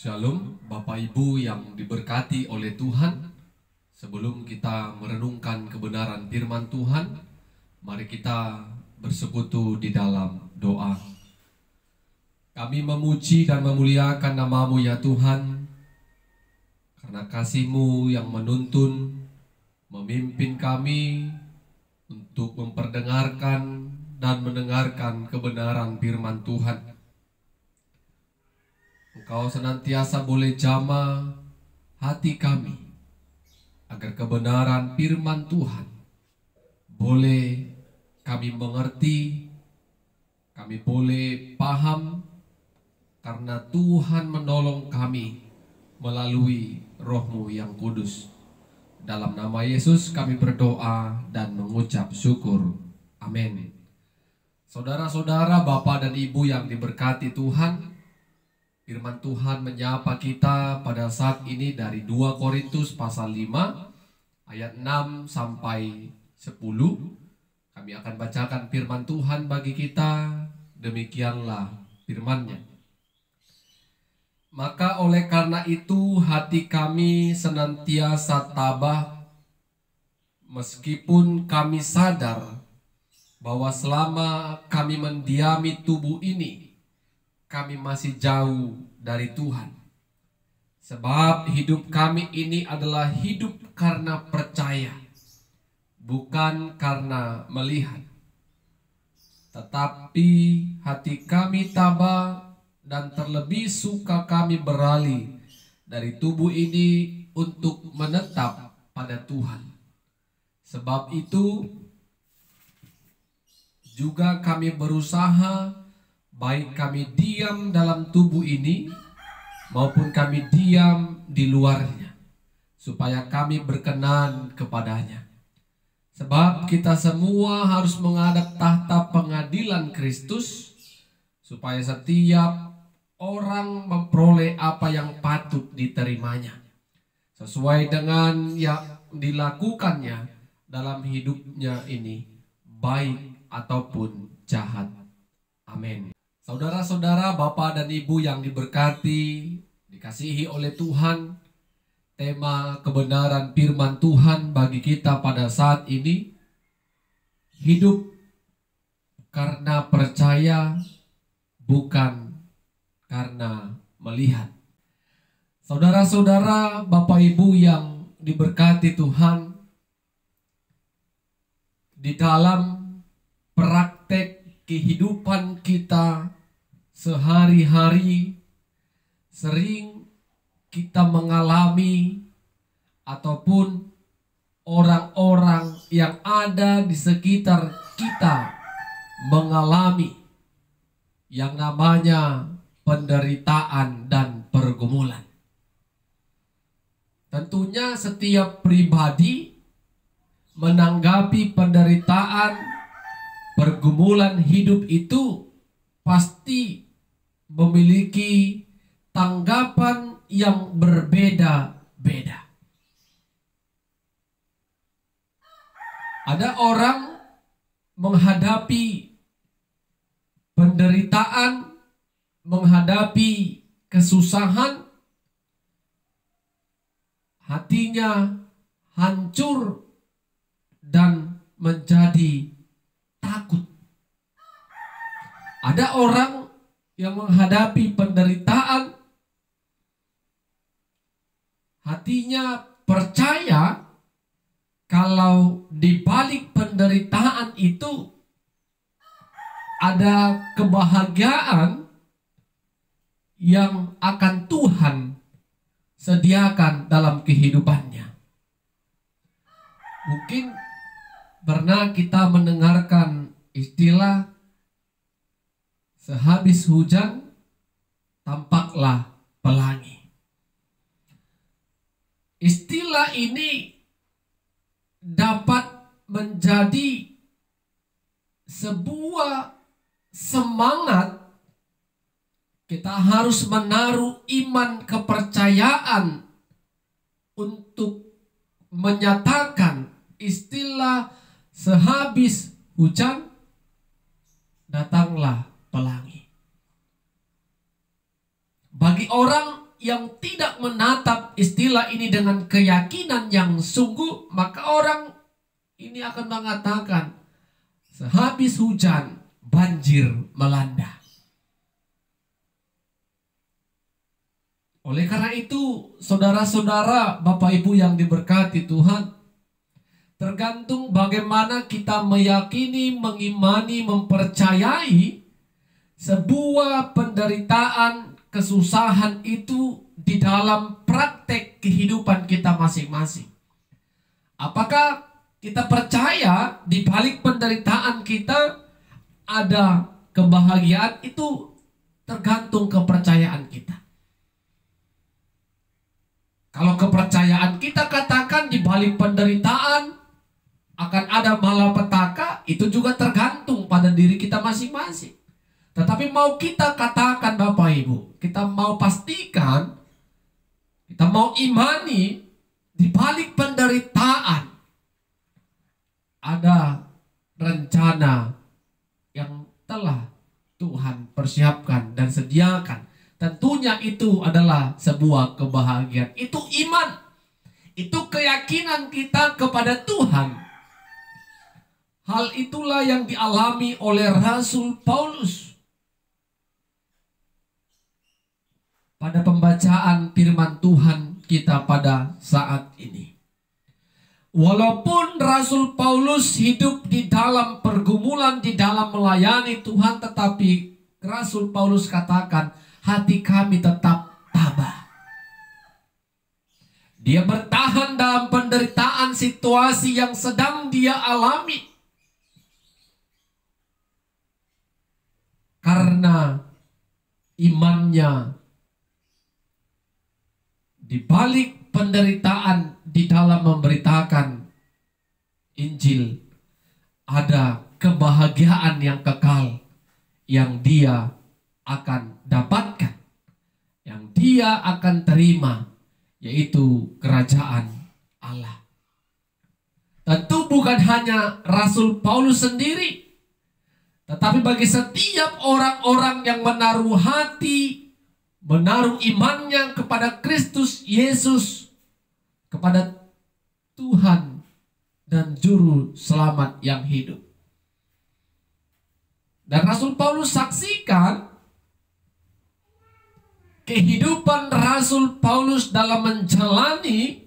Shalom, Bapak Ibu yang diberkati oleh Tuhan. Sebelum kita merenungkan kebenaran firman Tuhan, mari kita bersekutu di dalam doa. Kami memuji dan memuliakan nama-Mu ya Tuhan, karena kasih-Mu yang menuntun, memimpin kami untuk memperdengarkan dan mendengarkan kebenaran firman Tuhan. Engkau senantiasa boleh jamah hati kami, agar kebenaran firman Tuhan boleh kami mengerti, kami boleh paham, karena Tuhan menolong kami melalui Roh-Mu yang kudus. Dalam nama Yesus kami berdoa dan mengucap syukur. Amin. Saudara-saudara, Bapak dan Ibu yang diberkati Tuhan, firman Tuhan menyapa kita pada saat ini dari 2 Korintus pasal 5 ayat 6 sampai 10. Kami akan bacakan firman Tuhan bagi kita. Demikianlah firman-Nya. Maka oleh karena itu hati kami senantiasa tabah, meskipun kami sadar bahwa selama kami mendiami tubuh ini, kami masih jauh dari Tuhan. Sebab hidup kami ini adalah hidup karena percaya, bukan karena melihat. Tetapi hati kami tabah dan terlebih suka kami beralih dari tubuh ini untuk menetap pada Tuhan. Sebab itu juga kami berusaha, baik kami diam dalam tubuh ini maupun kami diam di luarnya, supaya kami berkenan kepadanya. Sebab kita semua harus menghadap tahta pengadilan Kristus, supaya setiap orang memperoleh apa yang patut diterimanya, sesuai dengan yang dilakukannya dalam hidupnya ini, baik ataupun jahat. Amin. Saudara-saudara, Bapak dan Ibu yang diberkati, dikasihi oleh Tuhan, tema kebenaran firman Tuhan bagi kita pada saat ini, hidup karena percaya, bukan karena melihat. Saudara-saudara, Bapak Ibu yang diberkati Tuhan, di dalam praktek kehidupan kita sehari-hari, sering kita mengalami ataupun orang-orang yang ada di sekitar kita mengalami yang namanya penderitaan dan pergumulan. Tentunya setiap pribadi menanggapi penderitaan, pergumulan hidup itu pasti memiliki tanggapan yang berbeda-beda. Ada orang menghadapi penderitaan, menghadapi kesusahan, hatinya hancur dan menjadi takut. Ada orang yang menghadapi penderitaan, hatinya percaya kalau di balik penderitaan itu ada kebahagiaan yang akan Tuhan sediakan dalam kehidupannya. Mungkin pernah kita mendengarkan istilah sehabis hujan tampaklah pelangi. Istilah ini dapat menjadi sebuah semangat. Kita harus menaruh iman kepercayaan untuk menyatakan istilah sehabis hujan datanglah pelangi. Bagi orang yang tidak menatap istilah ini dengan keyakinan yang sungguh, maka orang ini akan mengatakan, sehabis hujan, banjir melanda. Oleh karena itu, saudara-saudara, Bapak Ibu yang diberkati Tuhan, tergantung bagaimana kita meyakini, mengimani, mempercayai sebuah penderitaan, kesusahan itu di dalam praktek kehidupan kita masing-masing. Apakah kita percaya di balik penderitaan kita ada kebahagiaan? Itu tergantung kepercayaan kita. Kalau kepercayaan kita katakan di balik penderitaan akan ada malapetaka, itu juga tergantung pada diri kita masing-masing. Tetapi mau kita katakan Bapak Ibu, kita mau pastikan, kita mau imani di balik penderitaan ada rencana yang telah Tuhan persiapkan dan sediakan. Tentunya itu adalah sebuah kebahagiaan. Itu iman. Itu keyakinan kita kepada Tuhan. Hal itulah yang dialami oleh Rasul Paulus. Pada pembacaan firman Tuhan kita pada saat ini. Walaupun Rasul Paulus hidup di dalam pergumulan, di dalam melayani Tuhan, tetapi Rasul Paulus katakan, hati kami tetap tabah. Dia bertahan dalam penderitaan situasi yang sedang dia alami. Karena imannya di balik penderitaan di dalam memberitakan Injil, ada kebahagiaan yang kekal yang dia akan dapatkan, yang dia akan terima, yaitu kerajaan Allah. Tentu bukan hanya Rasul Paulus sendiri, tetapi bagi setiap orang-orang yang menaruh hati, menaruh imannya kepada Kristus Yesus, kepada Tuhan dan Juru Selamat yang hidup. Dan Rasul Paulus saksikan kehidupan Rasul Paulus dalam menjalani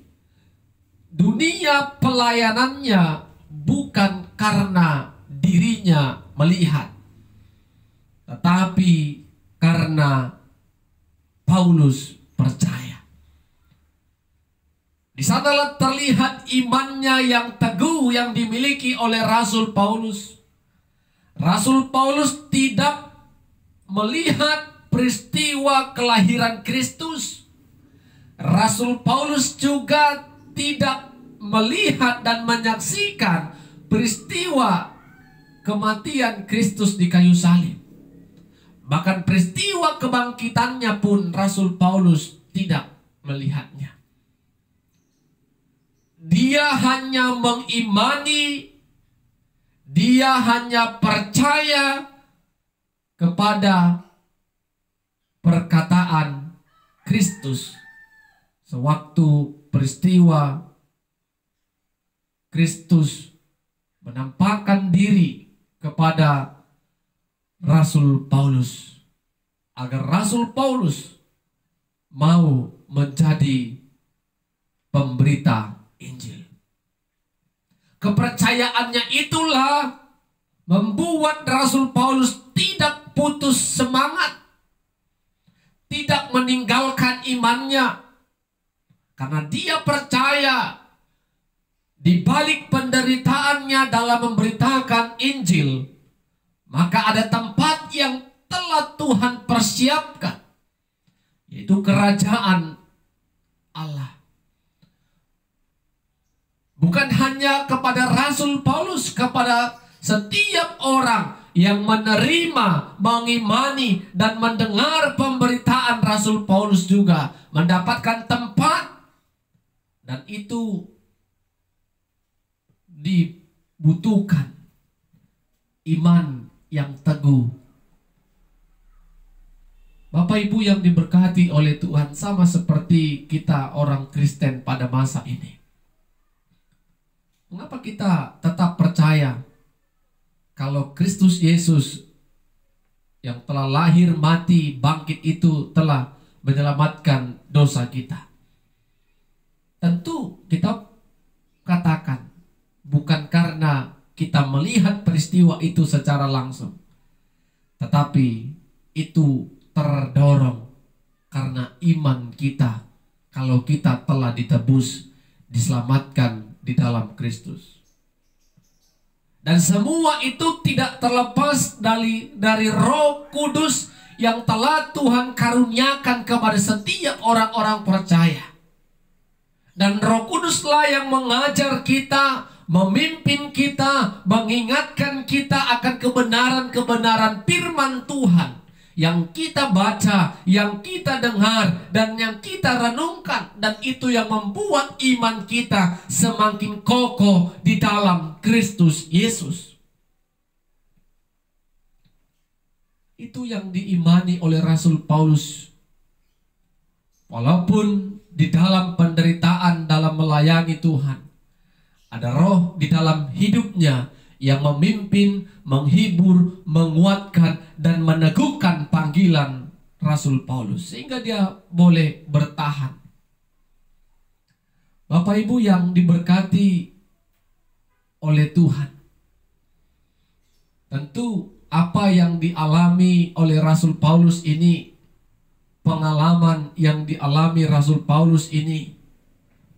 dunia pelayanannya bukan karena dirinya melihat, tetapi karena Paulus percaya. Di sanalah terlihat imannya yang teguh yang dimiliki oleh Rasul Paulus. Rasul Paulus tidak melihat peristiwa kelahiran Kristus. Rasul Paulus juga tidak melihat dan menyaksikan peristiwa kematian Kristus di kayu salib. Bahkan peristiwa kebangkitannya pun Rasul Paulus tidak melihatnya. Dia hanya mengimani, dia hanya percaya kepada perkataan Kristus sewaktu peristiwa Kristus menampakkan diri kepada Rasul Paulus agar Rasul Paulus mau menjadi pemberita Injil. Kepercayaannya itulah membuat Rasul Paulus tidak putus semangat, tidak meninggalkan imannya, karena dia percaya di balik penderitaannya dalam memberitakan Injil, maka ada tempat yang telah Tuhan persiapkan, yaitu kerajaan Allah. Bukan hanya kepada Rasul Paulus, kepada setiap orang yang menerima, mengimani, dan mendengar pemberitaan Rasul Paulus juga mendapatkan tempat. Dan itu dibutuhkan iman yang teguh Bapak Ibu yang diberkati oleh Tuhan, sama seperti kita orang Kristen pada masa ini. Mengapa kita tetap percaya kalau Kristus Yesus yang telah lahir, mati, bangkit itu telah menyelamatkan dosa kita? Tentu kita katakan bukan karena kita melihat peristiwa itu secara langsung, tetapi itu terdorong karena iman kita kalau kita telah ditebus, diselamatkan di dalam Kristus. Dan semua itu tidak terlepas dari Roh Kudus yang telah Tuhan karuniakan kepada setiap orang-orang percaya. Dan Roh Kuduslah yang mengajar kita, memimpin kita, mengingatkan kita akan kebenaran-kebenaran firman Tuhan yang kita baca, yang kita dengar, dan yang kita renungkan. Dan itu yang membuat iman kita semakin kokoh di dalam Kristus Yesus. Itu yang diimani oleh Rasul Paulus. Walaupun di dalam penderitaan, dalam melayani Tuhan, ada roh di dalam hidupnya yang memimpin, menghibur, menguatkan, dan meneguhkan panggilan Rasul Paulus, sehingga dia boleh bertahan. Bapak Ibu yang diberkati oleh Tuhan, tentu apa yang dialami oleh Rasul Paulus ini, pengalaman yang dialami Rasul Paulus ini,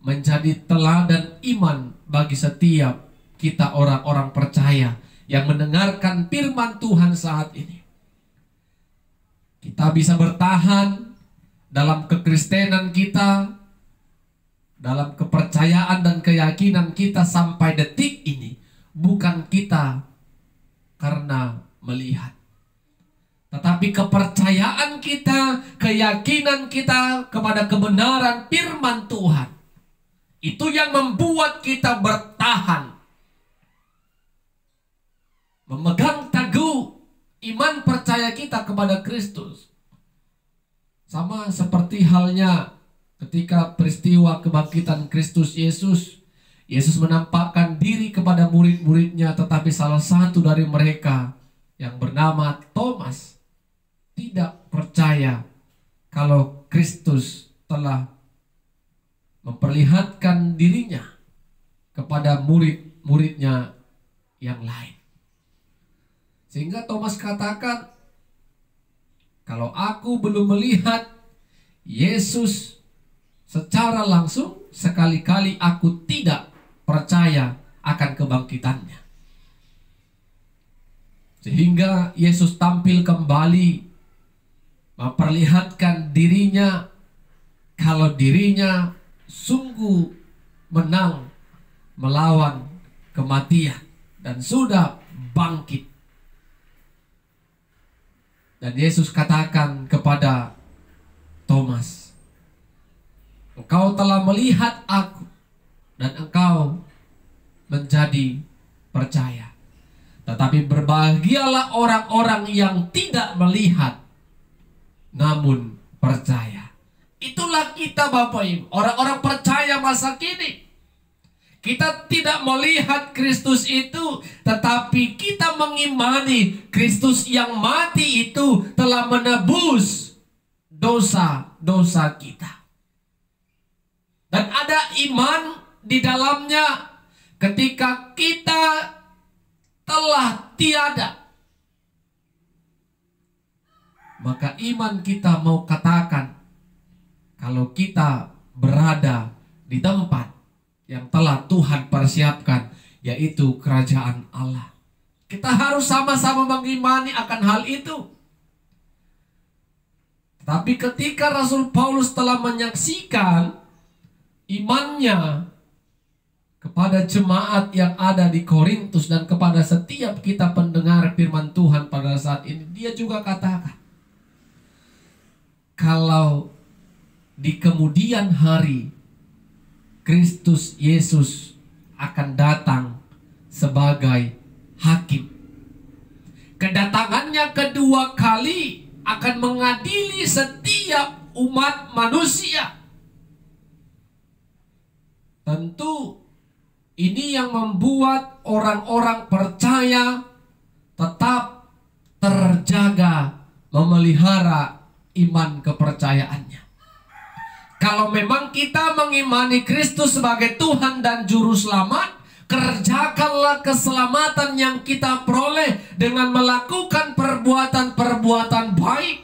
menjadi teladan iman bagi setiap kita orang-orang percaya yang mendengarkan firman Tuhan saat ini. Kita bisa bertahan dalam kekristenan kita, dalam kepercayaan dan keyakinan kita sampai detik ini, bukan kita karena melihat, tetapi kepercayaan kita, keyakinan kita kepada kebenaran firman Tuhan, itu yang membuat kita bertahan, memegang teguh iman percaya kita kepada Kristus. Sama seperti halnya ketika peristiwa kebangkitan Kristus Yesus, Yesus menampakkan diri kepada murid-muridnya, tetapi salah satu dari mereka yang bernama Thomas tidak percaya kalau Kristus telah memperlihatkan dirinya kepada murid-muridnya yang lain. Sehingga Thomas katakan, kalau aku belum melihat Yesus secara langsung, sekali-kali aku tidak percaya akan kebangkitannya. Sehingga Yesus tampil kembali, memperlihatkan dirinya kalau dirinya sungguh menang melawan kematian dan sudah bangkit. Dan Yesus katakan kepada Thomas, engkau telah melihat aku dan engkau menjadi percaya. Tetapi berbahagialah orang-orang yang tidak melihat namun percaya. Itulah kita Bapak Ibu, orang-orang percaya masa kini. Kita tidak melihat Kristus itu, tetapi kita mengimani Kristus yang mati itu telah menebus dosa-dosa kita. Dan ada iman di dalamnya ketika kita telah tiada. Maka iman kita mau katakan, kalau kita berada di tempat yang telah Tuhan persiapkan, yaitu kerajaan Allah. Kita harus sama-sama mengimani akan hal itu. Tapi ketika Rasul Paulus telah menyaksikan imannya kepada jemaat yang ada di Korintus dan kepada setiap kita pendengar firman Tuhan pada saat ini, dia juga katakan, kalau di kemudian hari Kristus Yesus akan datang sebagai hakim. Kedatangannya kedua kali akan mengadili setiap umat manusia. Tentu ini yang membuat orang-orang percaya tetap terjaga, memelihara iman kepercayaannya. Kalau memang kita mengimani Kristus sebagai Tuhan dan Juru Selamat, kerjakanlah keselamatan yang kita peroleh dengan melakukan perbuatan-perbuatan baik.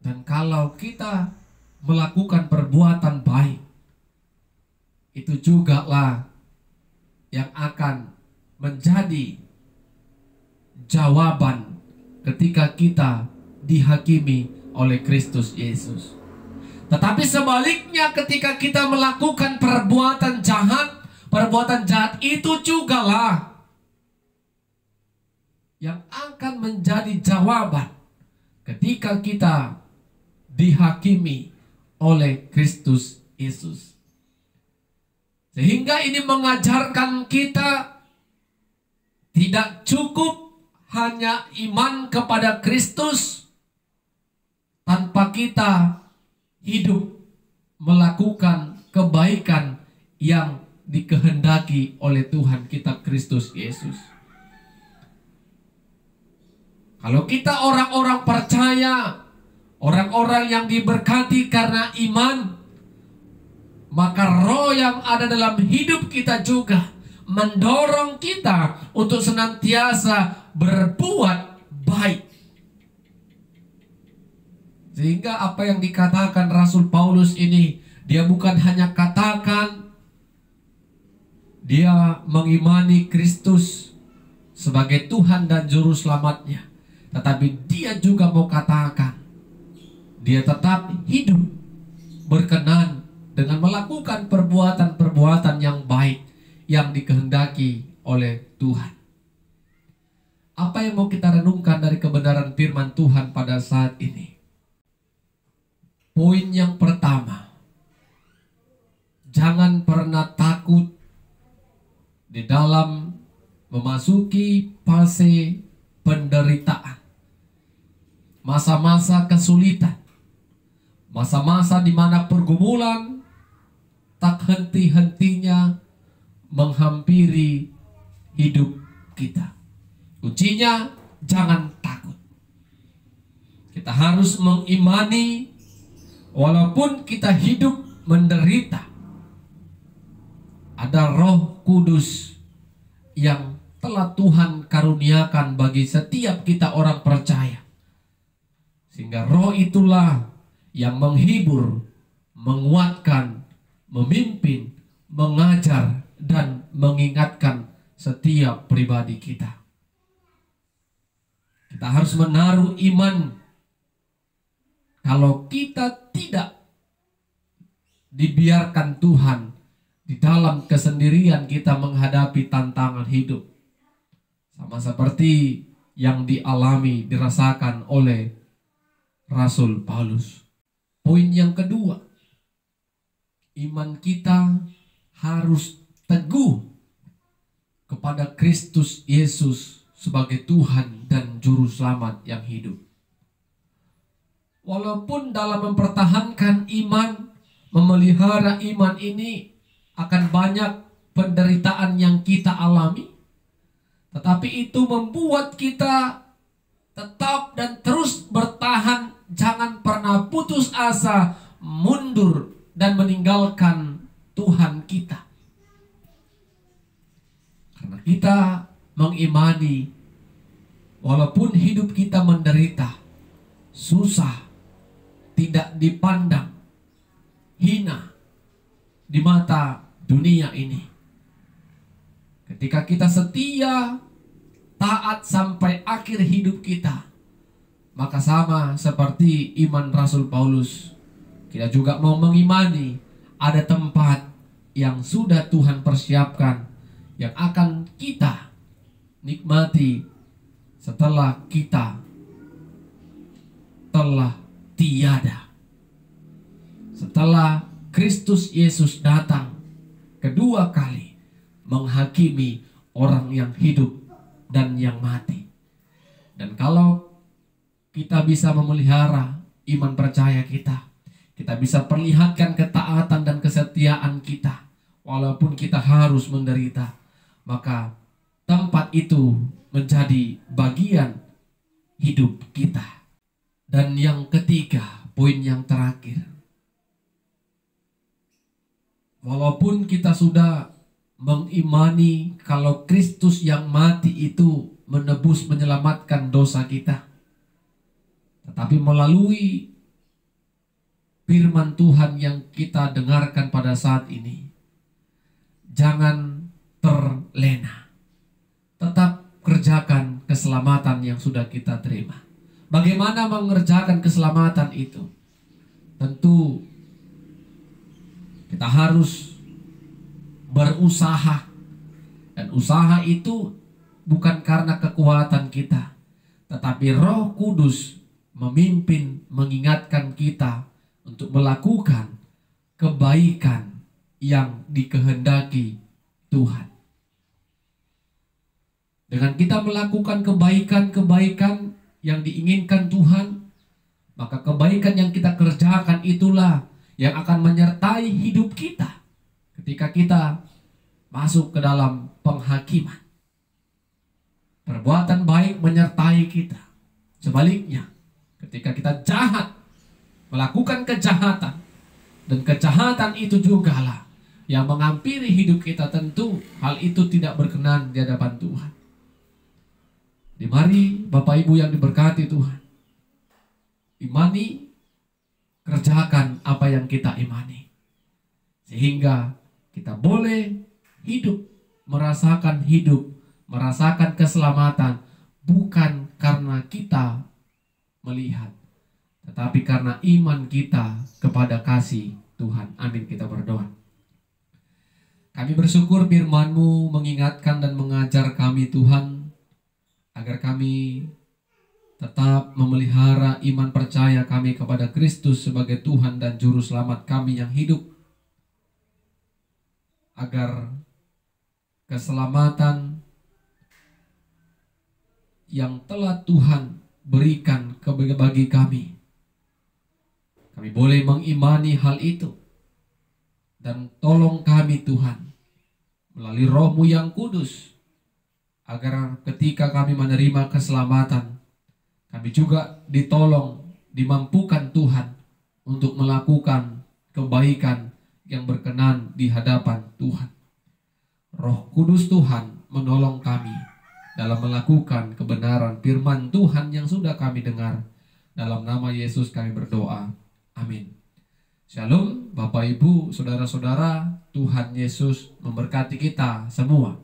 Dan kalau kita melakukan perbuatan baik, itu juga lah yang akan menjadi jawaban ketika kita dihakimi oleh Kristus Yesus. Tetapi sebaliknya, ketika kita melakukan perbuatan jahat itu juga lah yang akan menjadi jawaban ketika kita dihakimi oleh Kristus Yesus. Sehingga ini mengajarkan kita tidak cukup hanya iman kepada Kristus tanpa kita hidup melakukan kebaikan yang dikehendaki oleh Tuhan kita Kristus Yesus. Kalau kita orang-orang percaya, orang-orang yang diberkati karena iman, maka roh yang ada dalam hidup kita juga mendorong kita untuk senantiasa berbuat baik. Sehingga apa yang dikatakan Rasul Paulus ini, dia bukan hanya katakan dia mengimani Kristus sebagai Tuhan dan Juru Selamatnya, tetapi dia juga mau katakan dia tetap hidup berkenan dengan melakukan perbuatan-perbuatan yang baik yang dikehendaki oleh Tuhan. Apa yang mau kita renungkan dari kebenaran firman Tuhan pada saat ini? Poin yang pertama, jangan pernah takut di dalam memasuki fase penderitaan, masa-masa kesulitan, masa-masa di mana pergumulan tak henti-hentinya menghampiri hidup kita. Kuncinya, jangan takut. Kita harus mengimani walaupun kita hidup menderita, ada Roh Kudus yang telah Tuhan karuniakan bagi setiap kita orang percaya. Sehingga roh itulah yang menghibur, menguatkan, memimpin, mengajar, dan mengingatkan setiap pribadi kita. Kita harus menaruh iman. Kalau kita tidak dibiarkan Tuhan di dalam kesendirian kita menghadapi tantangan hidup, sama seperti yang dialami, dirasakan oleh Rasul Paulus. Poin yang kedua, iman kita harus teguh kepada Kristus Yesus sebagai Tuhan dan Juru Selamat yang hidup. Walaupun dalam mempertahankan iman, memelihara iman ini akan banyak penderitaan yang kita alami, tetapi itu membuat kita tetap dan terus bertahan, jangan pernah putus asa, mundur, dan meninggalkan Tuhan kita. Karena kita mengimani, walaupun hidup kita menderita, susah, tidak dipandang, hina di mata dunia ini, ketika kita setia, taat sampai akhir hidup kita, maka sama seperti iman Rasul Paulus, kita juga mau mengimani ada tempat yang sudah Tuhan persiapkan, yang akan kita nikmati setelah kita telah tiada. Setelah Kristus Yesus datang kedua kali menghakimi orang yang hidup dan yang mati. Dan kalau kita bisa memelihara iman percaya kita bisa perlihatkan ketaatan dan kesetiaan kita walaupun kita harus menderita, maka tempat itu menjadi bagian hidup kita. Dan yang ketiga, poin yang terakhir, walaupun kita sudah mengimani kalau Kristus yang mati itu menebus, menyelamatkan dosa kita, tetapi melalui firman Tuhan yang kita dengarkan pada saat ini, jangan terlena. Tetap kerjakan keselamatan yang sudah kita terima. Bagaimana mengerjakan keselamatan itu? Tentu kita harus berusaha. Dan usaha itu bukan karena kekuatan kita, tetapi Roh Kudus memimpin, mengingatkan kita untuk melakukan kebaikan yang dikehendaki Tuhan. Dengan kita melakukan kebaikan-kebaikan yang diinginkan Tuhan, maka kebaikan yang kita kerjakan itulah yang akan menyertai hidup kita ketika kita masuk ke dalam penghakiman. Perbuatan baik menyertai kita. Sebaliknya, ketika kita jahat, melakukan kejahatan, dan kejahatan itu jugalah yang menghampiri hidup kita, tentu hal itu tidak berkenan di hadapan Tuhan. Mari Bapak Ibu yang diberkati Tuhan, imani, kerjakan apa yang kita imani, sehingga kita boleh hidup, merasakan keselamatan, bukan karena kita melihat, tetapi karena iman kita kepada kasih Tuhan. Amin, kita berdoa. Kami bersyukur firman-Mu mengingatkan dan mengajar kami Tuhan, agar kami tetap memelihara iman percaya kami kepada Kristus sebagai Tuhan dan Juru Selamat kami yang hidup, agar keselamatan yang telah Tuhan berikan bagi kami boleh mengimani hal itu. Dan tolong kami Tuhan melalui Roh-Mu yang kudus, agar ketika kami menerima keselamatan, kami juga ditolong, dimampukan Tuhan untuk melakukan kebaikan yang berkenan di hadapan Tuhan. Roh Kudus Tuhan menolong kami dalam melakukan kebenaran firman Tuhan yang sudah kami dengar. Dalam nama Yesus kami berdoa. Amin. Shalom Bapak Ibu, Saudara-saudara, Tuhan Yesus memberkati kita semua.